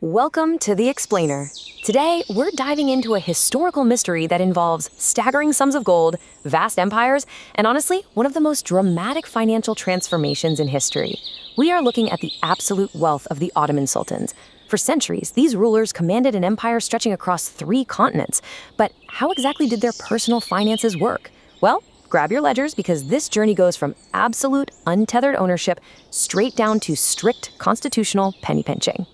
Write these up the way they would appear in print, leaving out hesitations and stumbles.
Welcome to The Explainer. Today, we're diving into a historical mystery that involves staggering sums of gold, vast empires, and honestly, one of the most dramatic financial transformations in history. We are looking at the absolute wealth of the Ottoman Sultans. For centuries, these rulers commanded an empire stretching across 3 continents. But how exactly did their personal finances work? Well, grab your ledgers because this journey goes from absolute, untethered ownership straight down to strict constitutional penny pinching.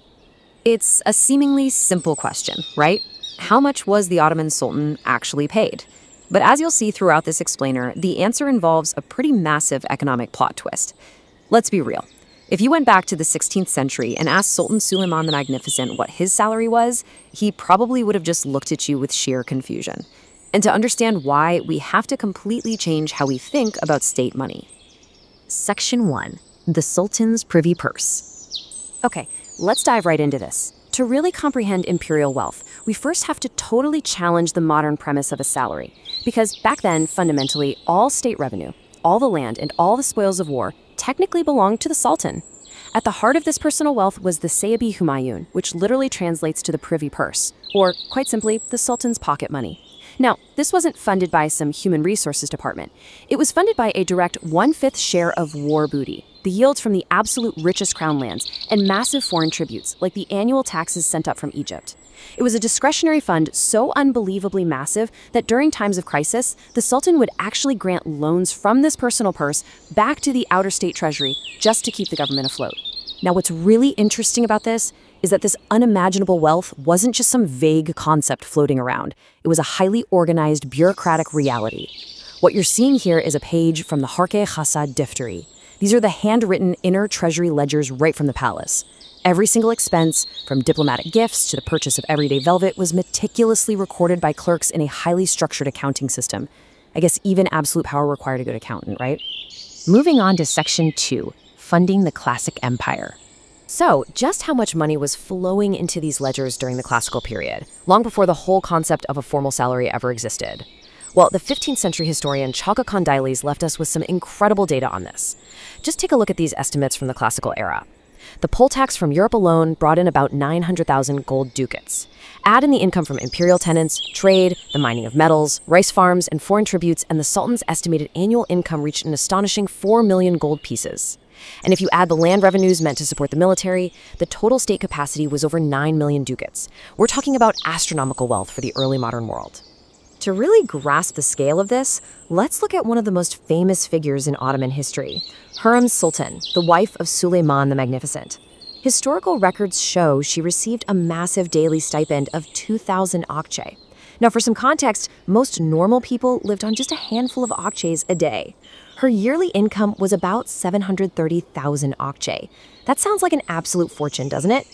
It's a seemingly simple question, right? How much was the Ottoman Sultan actually paid? But as you'll see throughout this explainer, the answer involves a pretty massive economic plot twist. Let's be real. If you went back to the 16th century and asked Sultan Suleiman the Magnificent what his salary was, he probably would have just looked at you with sheer confusion. And to understand why, we have to completely change how we think about state money. Section 1. The Sultan's Privy Purse. Okay, let's dive right into this. To really comprehend imperial wealth, we first have to totally challenge the modern premise of a salary. Because back then, fundamentally, all state revenue, all the land, and all the spoils of war technically belonged to the Sultan. At the heart of this personal wealth was the Sayabi Humayun, which literally translates to the privy purse, or, quite simply, the Sultan's pocket money. Now, this wasn't funded by some human resources department. It was funded by a direct 1/5 share of war booty, the yields from the absolute richest crown lands, and massive foreign tributes, like the annual taxes sent up from Egypt. It was a discretionary fund so unbelievably massive that during times of crisis, the Sultan would actually grant loans from this personal purse back to the outer state treasury just to keep the government afloat. Now, what's really interesting about this is that this unimaginable wealth wasn't just some vague concept floating around. It was a highly organized bureaucratic reality. What you're seeing here is a page from the Harke Hassad Difteri. These are the handwritten inner treasury ledgers right from the palace. Every single expense, from diplomatic gifts to the purchase of everyday velvet, was meticulously recorded by clerks in a highly structured accounting system. I guess even absolute power required a good accountant, right? Moving on to Section 2, funding the classic empire. So, just how much money was flowing into these ledgers during the classical period, long before the whole concept of a formal salary ever existed? Well, the 15th century historian Chaka Kandailis left us with some incredible data on this. Just take a look at these estimates from the classical era. The poll tax from Europe alone brought in about 900,000 gold ducats. Add in the income from imperial tenants, trade, the mining of metals, rice farms, and foreign tributes, and the Sultan's estimated annual income reached an astonishing 4 million gold pieces. And if you add the land revenues meant to support the military, the total state capacity was over 9 million ducats. We're talking about astronomical wealth for the early modern world. To really grasp the scale of this, let's look at one of the most famous figures in Ottoman history, Hürrem Sultan, the wife of Suleiman the Magnificent. Historical records show she received a massive daily stipend of 2,000 akçe. Now, for some context, most normal people lived on just a handful of akçes a day. Her yearly income was about 730,000 akçe. That sounds like an absolute fortune, doesn't it?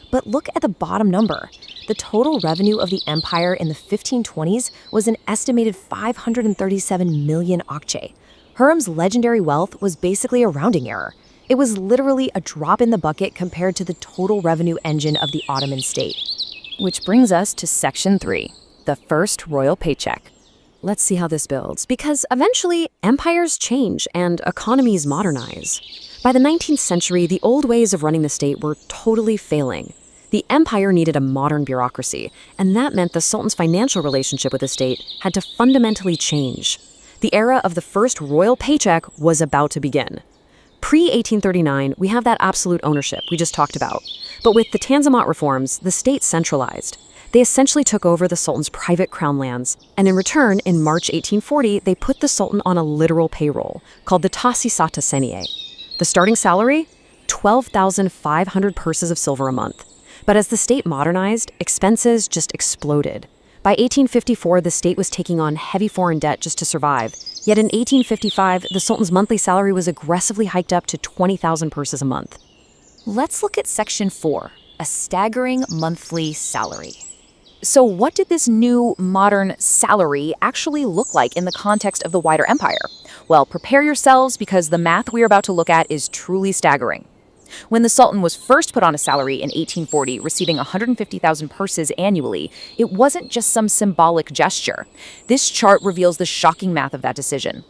But look at the bottom number. The total revenue of the empire in the 1520s was an estimated 537 million akçe. Hürrem's legendary wealth was basically a rounding error. It was literally a drop in the bucket compared to the total revenue engine of the Ottoman state. Which brings us to Section 3, the first royal paycheck. Let's see how this builds, because eventually empires change and economies modernize. By the 19th century, the old ways of running the state were totally failing. The empire needed a modern bureaucracy, and that meant the Sultan's financial relationship with the state had to fundamentally change. The era of the first royal paycheck was about to begin. Pre-1839, we have that absolute ownership we just talked about. But with the Tanzimat reforms, the state centralized. They essentially took over the Sultan's private crown lands, and in return, in March 1840, they put the Sultan on a literal payroll, called the Tahsisat Seniye. The starting salary? 12,500 purses of silver a month. But as the state modernized, expenses just exploded. By 1854, the state was taking on heavy foreign debt just to survive. Yet in 1855, the Sultan's monthly salary was aggressively hiked up to 20,000 purses a month. Let's look at Section 4, a staggering monthly salary. So what did this new modern salary actually look like in the context of the wider empire? Well, prepare yourselves because the math we're about to look at is truly staggering. When the Sultan was first put on a salary in 1840, receiving 150,000 purses annually, it wasn't just some symbolic gesture. This chart reveals the shocking math of that decision.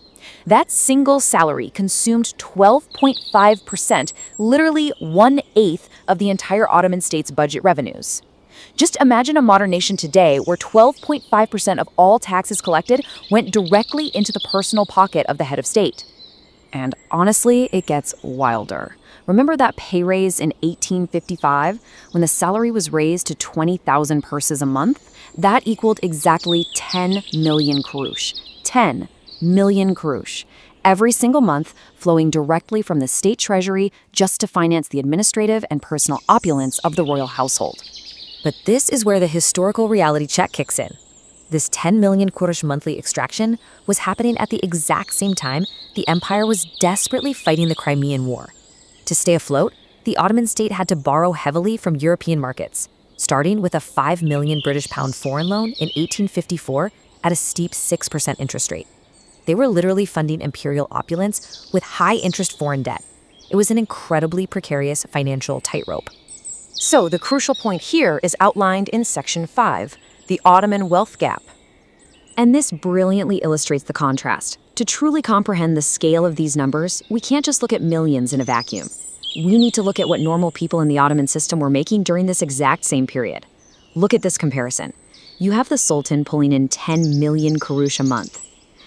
That single salary consumed 12.5%, literally 1/8 of the entire Ottoman state's budget revenues. Just imagine a modern nation today where 12.5% of all taxes collected went directly into the personal pocket of the head of state. And honestly, it gets wilder. Remember that pay raise in 1855 when the salary was raised to 20,000 purses a month? That equaled exactly 10 million kurush. 10 million kurush. Every single month flowing directly from the state treasury just to finance the administrative and personal opulence of the royal household. But this is where the historical reality check kicks in. This 10 million kurush monthly extraction was happening at the exact same time the empire was desperately fighting the Crimean War. To stay afloat, the Ottoman state had to borrow heavily from European markets, starting with a 5 million British pound foreign loan in 1854 at a steep 6% interest rate. They were literally funding imperial opulence with high-interest foreign debt. It was an incredibly precarious financial tightrope. So the crucial point here is outlined in Section 5, the Ottoman wealth gap. And this brilliantly illustrates the contrast. To truly comprehend the scale of these numbers, we can't just look at millions in a vacuum. We need to look at what normal people in the Ottoman system were making during this exact same period. Look at this comparison. You have the Sultan pulling in 10 million kurush a month.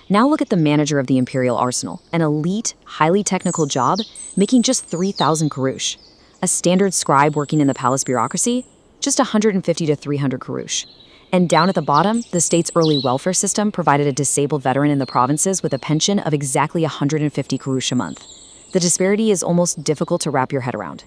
Now look at the manager of the imperial arsenal, an elite, highly technical job, making just 3,000 kurush. A standard scribe working in the palace bureaucracy, just 150 to 300 kurush. And down at the bottom, the state's early welfare system provided a disabled veteran in the provinces with a pension of exactly 150 kurush a month. The disparity is almost difficult to wrap your head around.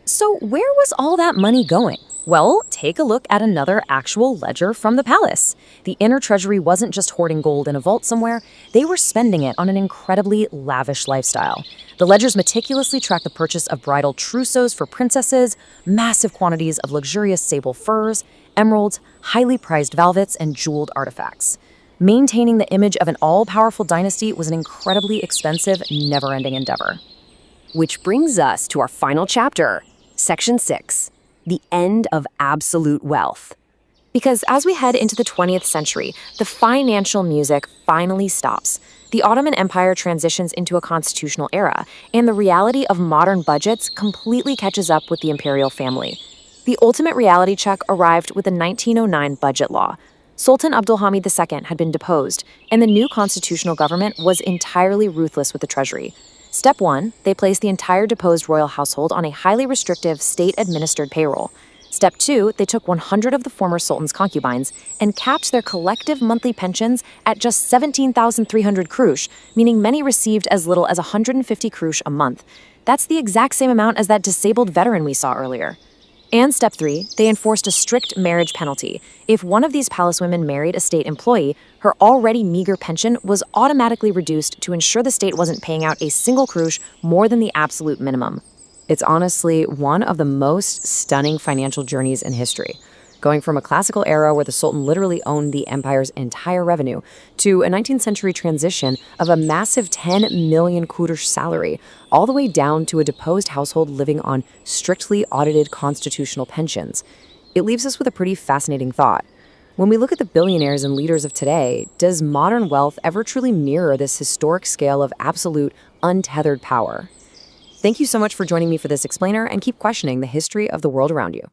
So where was all that money going? Well, take a look at another actual ledger from the palace. The inner treasury wasn't just hoarding gold in a vault somewhere, they were spending it on an incredibly lavish lifestyle. The ledgers meticulously track the purchase of bridal trousseaux for princesses, massive quantities of luxurious sable furs, emeralds, highly prized velvets, and jeweled artifacts. Maintaining the image of an all-powerful dynasty was an incredibly expensive, never-ending endeavor. Which brings us to our final chapter, Section 6. The end of absolute wealth. Because as we head into the 20th century, the financial music finally stops. The Ottoman Empire transitions into a constitutional era, and the reality of modern budgets completely catches up with the imperial family. The ultimate reality check arrived with the 1909 budget law. Sultan Abdulhamid II had been deposed, and the new constitutional government was entirely ruthless with the treasury. Step 1, they placed the entire deposed royal household on a highly restrictive, state-administered payroll. Step 2, they took 100 of the former sultan's concubines and capped their collective monthly pensions at just 17,300 kurush, meaning many received as little as 150 kurush a month. That's the exact same amount as that disabled veteran we saw earlier. And Step 3, they enforced a strict marriage penalty. If one of these palace women married a state employee, her already meager pension was automatically reduced to ensure the state wasn't paying out a single kurush more than the absolute minimum. It's honestly one of the most stunning financial journeys in history, going from a classical era where the Sultan literally owned the empire's entire revenue to a 19th century transition of a massive 10 million kurush salary, all the way down to a deposed household living on strictly audited constitutional pensions. It leaves us with a pretty fascinating thought. When we look at the billionaires and leaders of today, does modern wealth ever truly mirror this historic scale of absolute, untethered power? Thank you so much for joining me for this explainer, and keep questioning the history of the world around you.